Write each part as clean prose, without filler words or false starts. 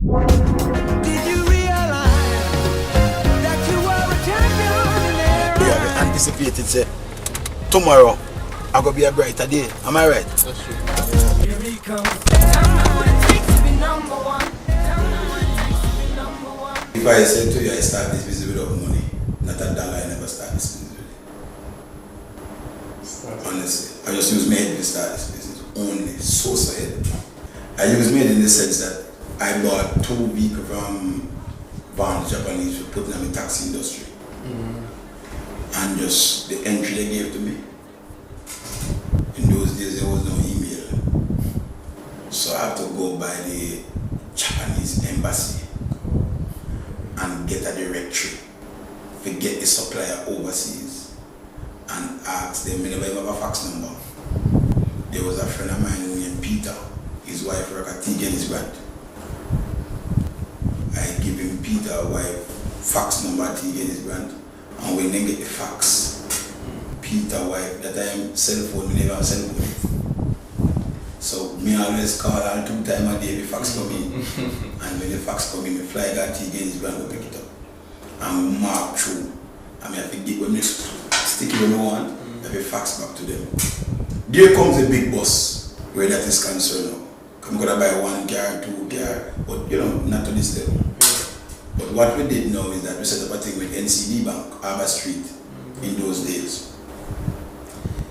Did you realize that you were a champion in there? We have anticipated, say, tomorrow I'm gonna be a brighter day. Am I right? That's true. Here he comes. If I said to you, I start this business without money, not a dollar, I never start this business with it. Honestly, I just use my head to start this business. Only source of head. I use my head in the sense that I bought 2 vehicles from Japanese for putting them in the taxi industry. And just the entry they gave to me. In those days, there was no email. So I had to go by the Japanese embassy and get a directory to get the supplier overseas and ask them, I never have a fax number. There was a friend of mine named Peter, his wife worked at T. Brand. I give him Peter's wife fax number at T. Brand, and when they get the fax, Peter's wife, that time cell phone, we never have cell phone. So me always call her 2 times a day, the fax come in. And when the fax come in, me fly that T. Brand to pick it up. And mark through. I mean, I think when they stick it when I want, I have a fax back to them. There comes a big bus where that is concerned now. I'm going to buy 1 car, 2 car, but you know, not to this level. But what we did now is that we set up a thing with NCD Bank, Arbor Street, in those days.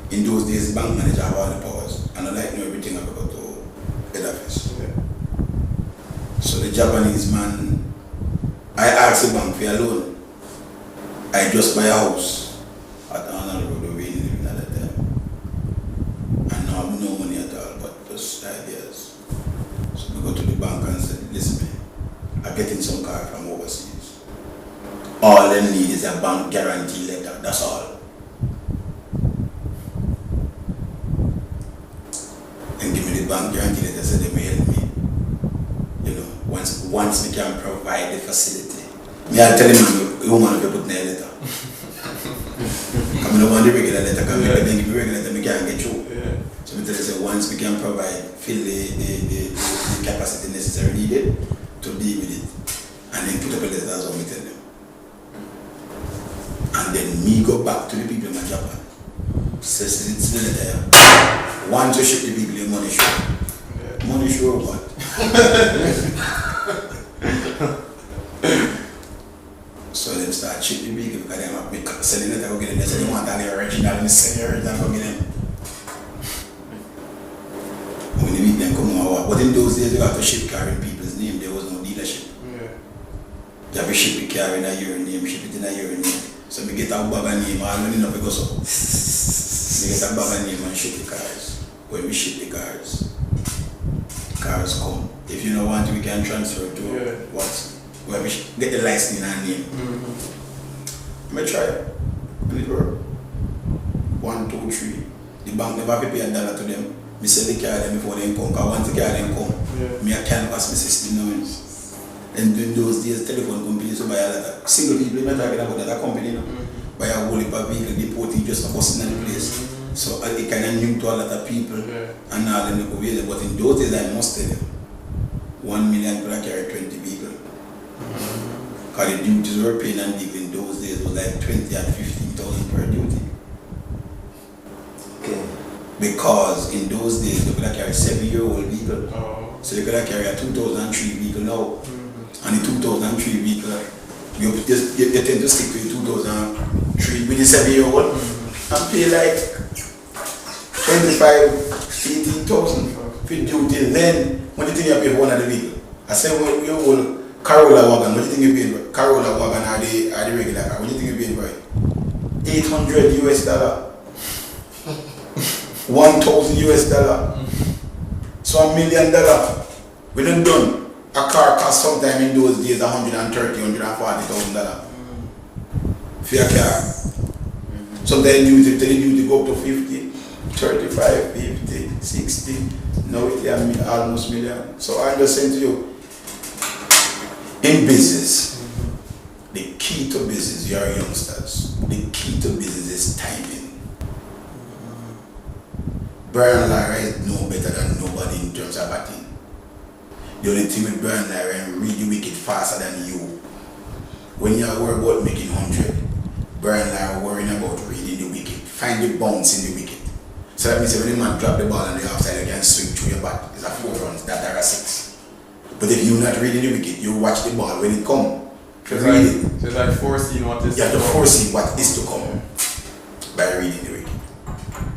In those days, the bank manager had all the powers, and I like know everything about the head office. So the Japanese man, I asked the bank for a loan. I just buy a house at another road where we lived at that time. And now I have no money at all, but just ideas. So we go to the bank and said, listen, I'm getting some car from overseas. All they need is a bank guarantee letter, that's all. And give me the bank guarantee letter so they may help me. You know, once we can provide the facility. Me I tell him you want to put in a letter. I don't want the regular letter, because then give me regular letter, I can't get through. So I tell you, once we can provide, fill the capacity necessary needed to deal with it, and then put up a letter, that's what we tell them. And then me go back to the people in Japan. Says it's the letter. One to ship the people in money sure. Money sure what? So them start shipping the vehicle because they have big selling it, I go get them. They say they want the original and they sell the original, go get them. When the vehicle come out, but in those days you have to ship car in people's name, there was no dealership. You have to ship the car in your name, ship it in your name. So we get a bag of name, all money not because of. We get a bag of name and ship the cars. When we ship the cars come. If you don't want, we can transfer to what? Where we get the license in our name. I'm going to try it. And it work. 1, 2, 3. The bank never have to pay $1 to them. I sell the car them before they come. Because once the car them come, I canvass my system now. And in those days, telephone companies will buy a lot of single people. I'm not talking about that company now. Buy a whole heap of vehicle, deport it just for busting in the place. So it kind of new to a lot of people. And now they go away. But in those days, I must tell you, 1 million people carry 20 vehicles. Because the duties were paid and vehicle in those days was like 20 and 15,000 per duty. Okay. Because in those days they could carry 7-year-old vehicle. So they could carry a 2003 vehicle now. And the 2003 vehicle, you tend to stick with the 2003 with the 7-year-old and pay like 18,000 for duty. Then what do you think you pay for one of the vehicle? I said when you hold Corolla wagon, what do you think you're paying for? Corolla wagon are the regular car, what do you think you're paying for it? $800 US. $1,000 US. So $1 million. We done done. A car cost sometime in those days $130,000, $140,000 for a car. Sometimes duty go up to 50, 35, 50, 60. Now it's almost million. So I'm just saying to you, in business, the key to business, you are youngsters, the key to business is timing. Brian Lara is no better than nobody in terms of batting. The only thing with Brian Lara faster than you. When you are worried about making 100, Brian and I are worrying about reading the wicket. Find the bounce in the wicket. So that means when the man drop the ball on the outside, you can swing through your bat. It's a 4 runs, that are a 6. But if you're not reading the wicket, you watch the ball when it comes. So it's like foreseeing what is. You have to foresee what is to come by reading the wicket.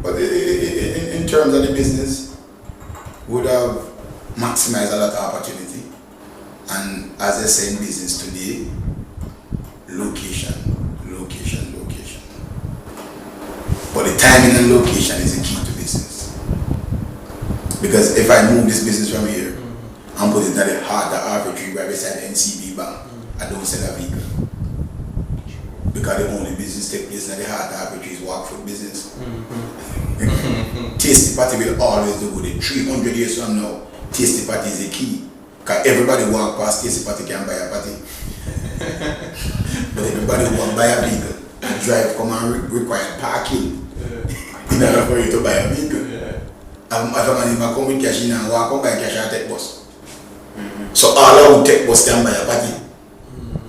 But in terms of the business, we would have maximized a lot of opportunity. And as I say in business today, location. But the timing and location is the key to business. Because if I move this business from here and put it at the heart of Arbitrary right beside the NCB Bank, I don't sell a vehicle. Because the only business take place at the heart of Arbitrary is walk foot business. Tasty Party will always do good. 300 years from now, Tasty Party is the key. Because everybody walk past Tasty Party can buy a party. But everybody who want to buy a vehicle and drive come and require parking in order for you to buy a vehicle. If a man come with cash in and walk up by cash and take bus. So all who take bus can buy a party.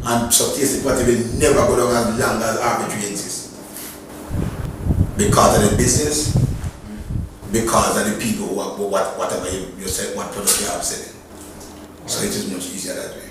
And so Tasty Party will never go down as long as Arbitrary exists. Because of the business, because of the people who whatever you say, what product you have selling. So it is much easier that way.